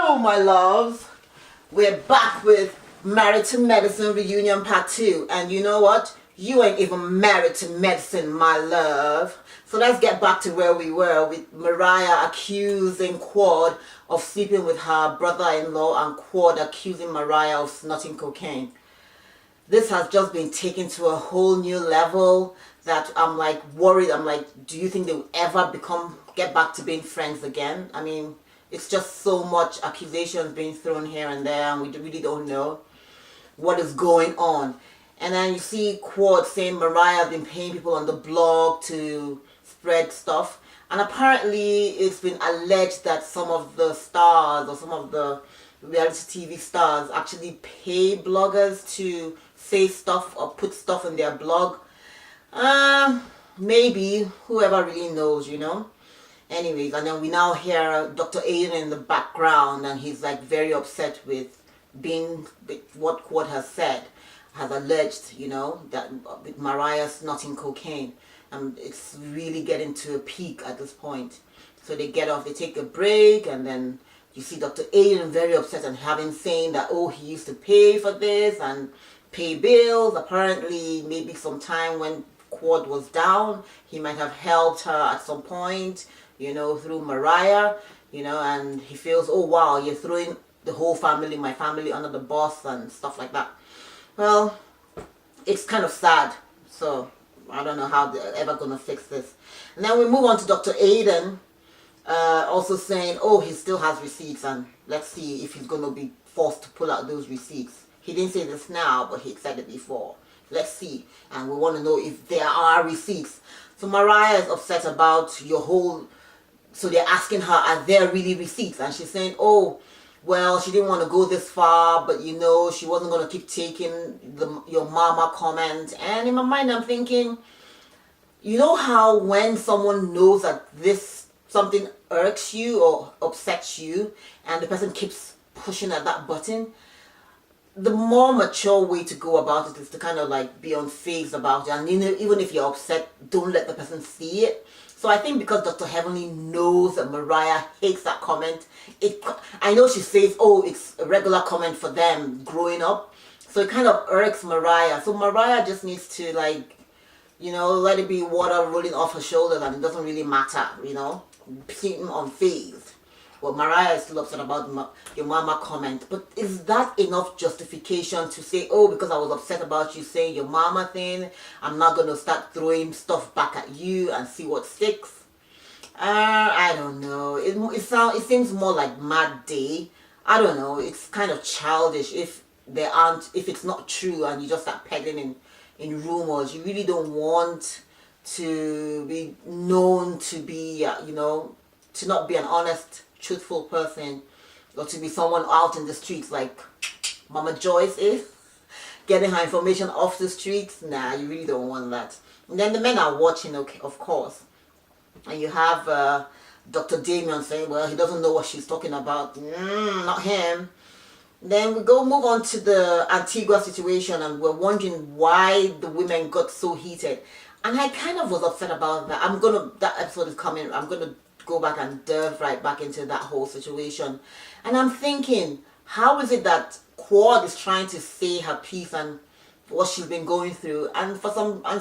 Hello, my loves. We're back with Married to Medicine Reunion Part 2. And you know what? You ain't even married to medicine, my love. So let's get back to where we were with Mariah accusing Quad of sleeping with her brother-in-law and Quad accusing Mariah of snorting cocaine. This has just been taken to a whole new level that I'm like worried. I'm like, do you think they'll ever get back to being friends again? I mean, it's just so much accusations being thrown here and there, and we really don't know what is going on. And then you see Quad saying Mariah has been paying people on the blog to spread stuff. And apparently it's been alleged that some of the stars or some of the reality TV stars actually pay bloggers to say stuff or put stuff in their blog. Maybe, whoever really knows, you know. Anyways, and then we now hear Dr. Aiden in the background, and he's like very upset with what Quad has said, has alleged, you know, that with Mariah snorting cocaine. And it's really getting to a peak at this point. So they get off, they take a break, and then you see Dr. Aiden very upset and having saying that, oh, he used to pay for this and pay bills. Apparently, maybe sometime when Quad was down, he might have helped her at some point, you know, through Mariah, you know, and he feels, oh wow, you're throwing the whole family, my family, under the bus and stuff like that. Well, it's kind of sad. So I don't know how they're ever going to fix this. And then we move on to Dr. Aiden, also saying, oh, he still has receipts, and let's see if he's going to be forced to pull out those receipts. He didn't say this now, but he said it before. Let's see. And we want to know if there are receipts. So Mariah is upset about your whole... So they're asking her, are there really receipts? And she's saying, oh, well, she didn't want to go this far, but you know, she wasn't going to keep taking your mama comment. And in my mind, I'm thinking, you know how when someone knows that something irks you or upsets you, and the person keeps pushing at that button, the more mature way to go about it is to kind of like be unfazed about it. And you know, even if you're upset, don't let the person see it. So I think because Dr. Heavenly knows that Mariah hates that comment, I know she says, oh, it's a regular comment for them growing up. So it kind of irks Mariah. So Mariah just needs to, like, you know, let it be water rolling off her shoulders, and it doesn't really matter, you know, being unfazed. Well, Mariah is still upset about your mama comment. But is that enough justification to say, oh, because I was upset about you saying your mama thing, I'm not going to start throwing stuff back at you and see what sticks? I don't know. It seems more like Mad Day. I don't know. It's kind of childish if it's not true and you just start peddling in rumors. You really don't want to be known to be, you know, to not be an honest, truthful person, or to be someone out in the streets like Mama Joyce is, getting her information off the streets. Nah, you really don't want that. And then the men are watching, okay, of course, and you have Dr. Damien saying, well, he doesn't know what she's talking about. Not him. Then we move on to the Antigua situation, and we're wondering why the women got so heated. And I kind of was upset about that. That episode is coming. I'm gonna go back and delve right back into that whole situation. And I'm thinking, how is it that Quad is trying to say her piece and what she's been going through, and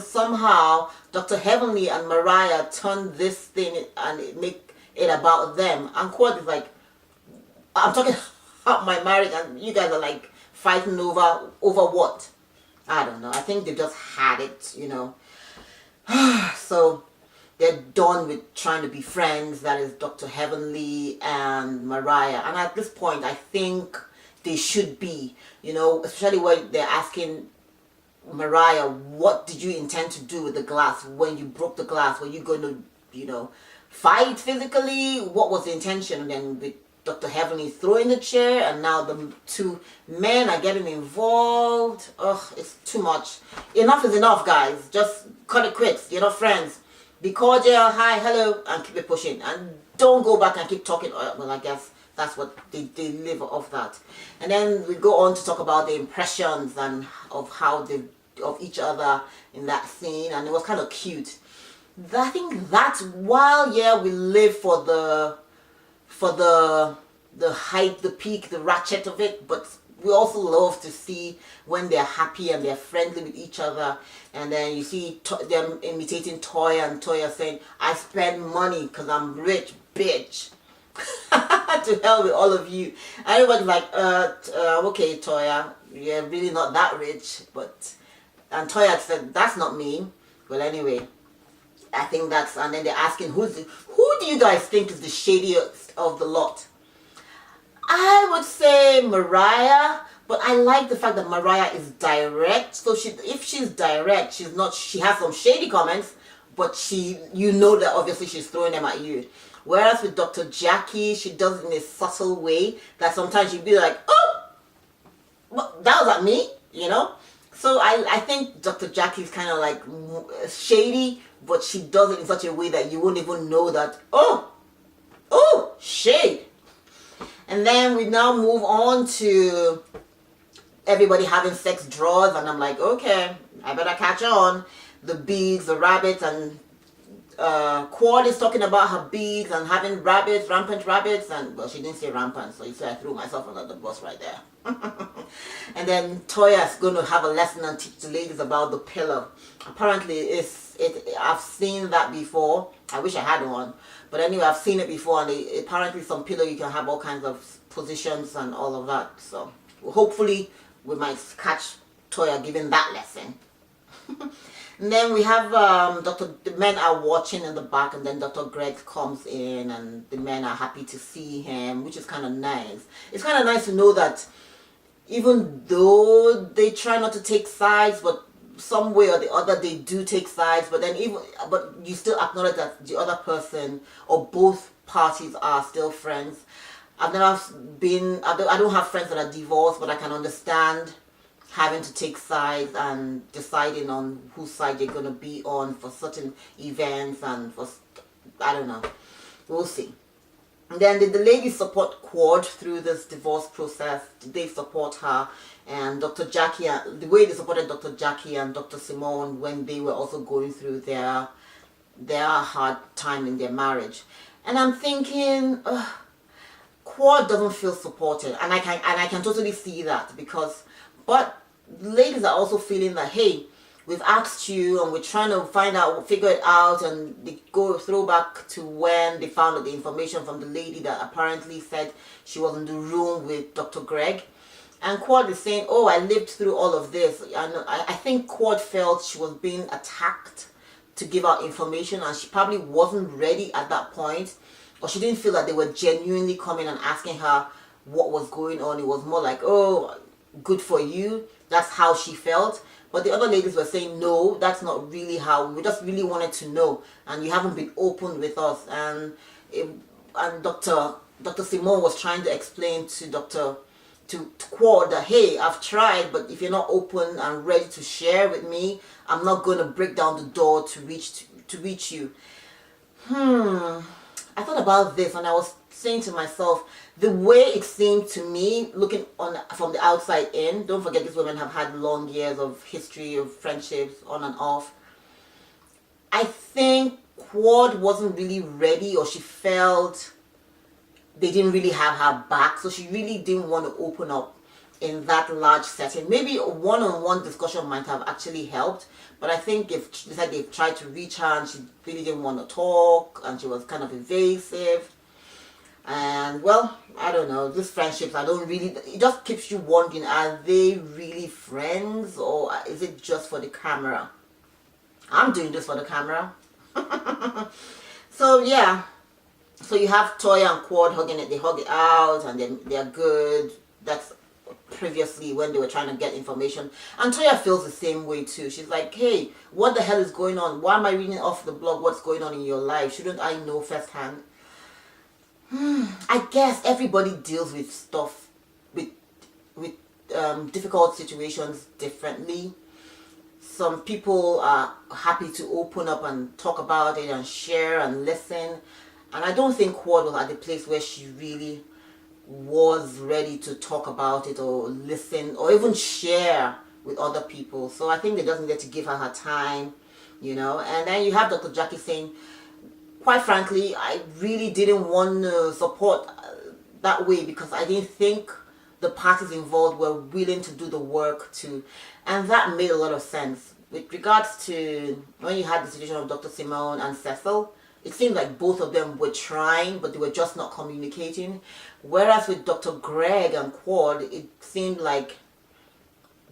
somehow Dr. Heavenly and Mariah turn this thing and make it about them, and Quad is like, I'm talking about my marriage and you guys are like fighting over what? I don't know. I think they just had it, you know. So they're done with trying to be friends. That is Dr. Heavenly and Mariah. And at this point, I think they should be, you know, especially when they're asking Mariah, what did you intend to do with the glass when you broke the glass? Were you going to, you know, fight physically? What was the intention? And then with Dr. Heavenly throwing the chair, and now the two men are getting involved. Ugh, it's too much. Enough is enough, guys. Just cut it quick. You're not friends. Be cordial, hi, hello, and keep it pushing. And don't go back and keep talking. Well, I guess that's what they live off that. And then we go on to talk about the impressions and of each other in that scene, and it was kind of cute. I think that's while we live for the the height, the peak, the ratchet of it, but we also love to see when they're happy and they're friendly with each other. And then you see them imitating Toya, and Toya saying, I spend money because I'm rich, bitch. To hell with all of you. Everybody's like, okay, Toya, you're really not that rich. And Toya said, that's not me. But anyway, I think that's, and then they're asking, who do you guys think is the shadiest of the lot? I would say Mariah, but I like the fact that Mariah is direct. So if she's direct, she has some shady comments, but you know that obviously she's throwing them at you. Whereas with Dr. Jackie, she does it in a subtle way that sometimes you'd be like, oh, that was at me, you know? So I think Dr. Jackie is kind of like shady, but she does it in such a way that you won't even know that, oh, shade. And then we now move on to everybody having sex drawers, and I'm like, okay, I better catch on. The beads, the rabbits, and Quad is talking about her beads and having rabbits, rampant rabbits, and well, she didn't say rampant, so you said I threw myself under the bus right there. And then Toya is going to have a lesson and teach the ladies about the pillow. Apparently, I've seen that before. I wish I had one, but anyway, I've seen it before, and apparently some pillow you can have all kinds of positions and all of that. So hopefully, we might catch Toya giving that lesson. And then we have the men are watching in the back, and then Dr. Greg comes in, and the men are happy to see him, which is kind of nice. It's kind of nice to know that even though they try not to take sides, but some way or the other they do take sides, but you still acknowledge that the other person or both parties are still friends. I don't have friends that are divorced, but I can understand having to take sides and deciding on whose side you're going to be on for certain events, and I don't know. We'll see. And then did the ladies support Quad through this divorce process? Did they support her? And Dr. Jackie, the way they supported Dr. Jackie and Dr. Simone when they were also going through their hard time in their marriage. And I'm thinking, Quad doesn't feel supported, and I can totally see that, but ladies are also feeling that, hey, we've asked you and we're trying to figure it out, and they throw back to when they found out the information from the lady that apparently said she was in the room with Dr. Greg. And Quad is saying, oh, I lived through all of this. And I think Quad felt she was being attacked to give out information, and she probably wasn't ready at that point, or she didn't feel that they were genuinely coming and asking her what was going on. It was more like, oh, good for you. That's how she felt. But the other ladies were saying, no, that's not really how. We just really wanted to know, and you haven't been open with us. And Dr. Simone was trying to explain to Quad that, hey, I've tried, but if you're not open and ready to share with me, I'm not going to break down the door to reach you. I thought about this, and I was saying to myself, the way it seemed to me, looking from the outside in, don't forget these women have had long years of history of friendships on and off. I think Quad wasn't really ready, or she felt they didn't really have her back, so she really didn't want to open up in that large setting. Maybe a one-on-one discussion might have actually helped, but I think if they said they've tried to reach her and she really didn't want to talk, and she was kind of evasive. And well, I don't know, these friendships, it just keeps you wondering, are they really friends, or is it just for the camera? I'm doing this for the camera. So yeah, so you have Toya and Quad hugging it, they hug it out, and then they're good. That's previously when they were trying to get information. And Toya feels the same way too. She's like, hey, what the hell is going on? Why am I reading off the blog what's going on in your life? Shouldn't I know firsthand? I guess everybody deals with stuff, with difficult situations differently. Some people are happy to open up and talk about it and share and listen. And I don't think Quad was at the place where she really was ready to talk about it or listen or even share with other people. So I think they just needed to give her time, you know. And then you have Dr. Jackie saying, quite frankly, I really didn't want to support that way because I didn't think the parties involved were willing to do the work too. And that made a lot of sense. With regards to when you had the situation of Dr. Simone and Cecil, it seemed like both of them were trying, but they were just not communicating. Whereas with Dr. Greg and Quad, it seemed like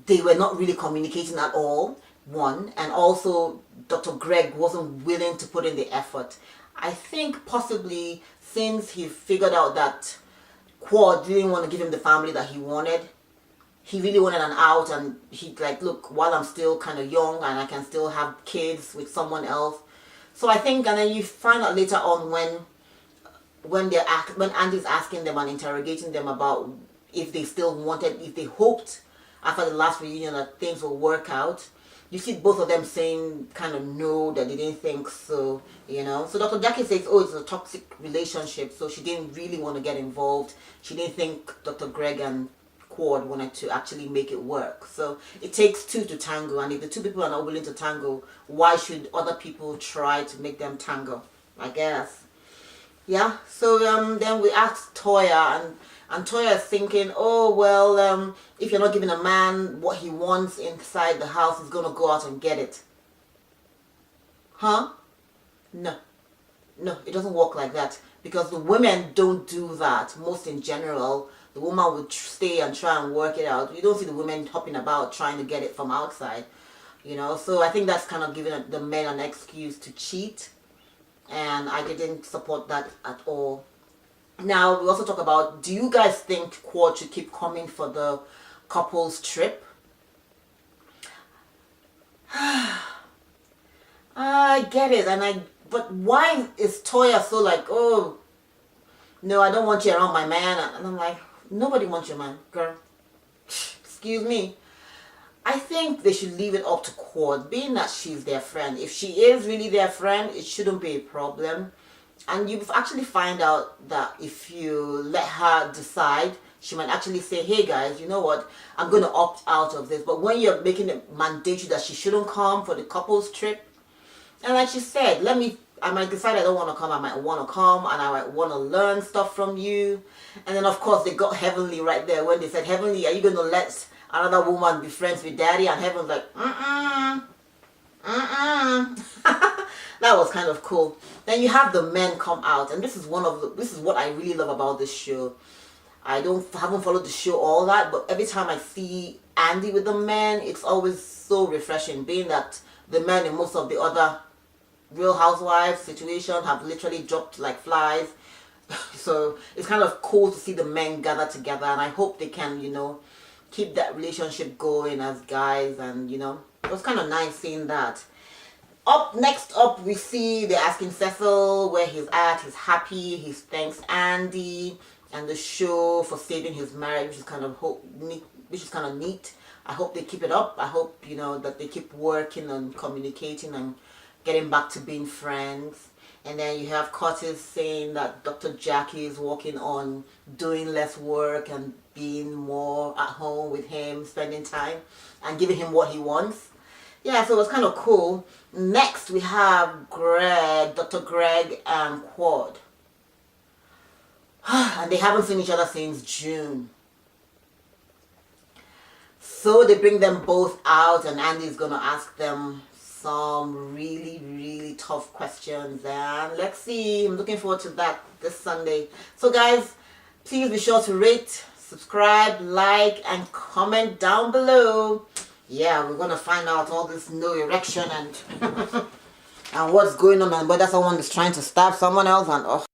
they were not really communicating at all, one, and also Dr. Greg wasn't willing to put in the effort. I think possibly since he figured out that Quad didn't want to give him the family that he wanted, he really wanted an out, and he like, look, while I'm still kind of young and I can still have kids with someone else. So I think, and then you find out later on when Andy's asking them and interrogating them about if they still wanted, if they hoped after the last reunion that things will work out. You see both of them saying kind of no, that they didn't think so, you know. So Dr. Jackie says, oh, it's a toxic relationship, so she didn't really want to get involved. She didn't think Dr. Greg and Quad wanted to actually make it work. So it takes two to tango, and if the two people are not willing to tango, why should other people try to make them tango, I guess. Yeah, so then we asked Toya, and Toya is thinking, oh, well, if you're not giving a man what he wants inside the house, he's going to go out and get it. Huh? No. No, it doesn't work like that. Because the women don't do that. Most in general, the woman would stay and try and work it out. You don't see the women hopping about trying to get it from outside. You know, so I think that's kind of giving the men an excuse to cheat. And I didn't support that at all. Now, we also talk about, do you guys think Quad should keep coming for the couples trip? I get it, but why is Toya so like, oh, no, I don't want you around my man? And I'm like, nobody wants your man, girl. Excuse me. I think they should leave it up to Quad, being that she's their friend. If she is really their friend, it shouldn't be a problem. And you actually find out that if you let her decide, she might actually say, hey guys, you know what, I'm going to opt out of this. But when you're making it mandatory that she shouldn't come for the couples trip, and like she said, I might decide I don't want to come, I might want to come, and I might want to learn stuff from you. And then of course they got Heavenly right there when they said, Heavenly, are you going to let another woman be friends with Daddy? And Heaven's like, that was kind of cool. Then you have the men come out, and this is what I really love about this show. I haven't followed the show all that, but every time I see Andy with the men, it's always so refreshing, being that the men in most of the other Real Housewives situation have literally dropped like flies. So it's kind of cool to see the men gather together, and I hope they can, you know, keep that relationship going as guys, and you know, it was kind of nice seeing that. Next up, we see they're asking Cecil where he's at. He's happy. He thanks Andy and the show for saving his marriage, which is kind of neat. I hope they keep it up. I hope, you know, that they keep working and communicating and getting back to being friends. And then you have Curtis saying that Dr. Jackie is working on doing less work and being more at home with him, spending time and giving him what he wants. Yeah, so it was kind of cool. Next, we have Dr. Greg and Quad. And they haven't seen each other since June. So they bring them both out, and Andy's going to ask them some really, really tough questions. And let's see, I'm looking forward to that this Sunday. So guys, please be sure to rate, subscribe, like, and comment down below. Yeah, we're going to find out all this no erection and and what's going on, and whether someone is trying to stab someone else, and oh.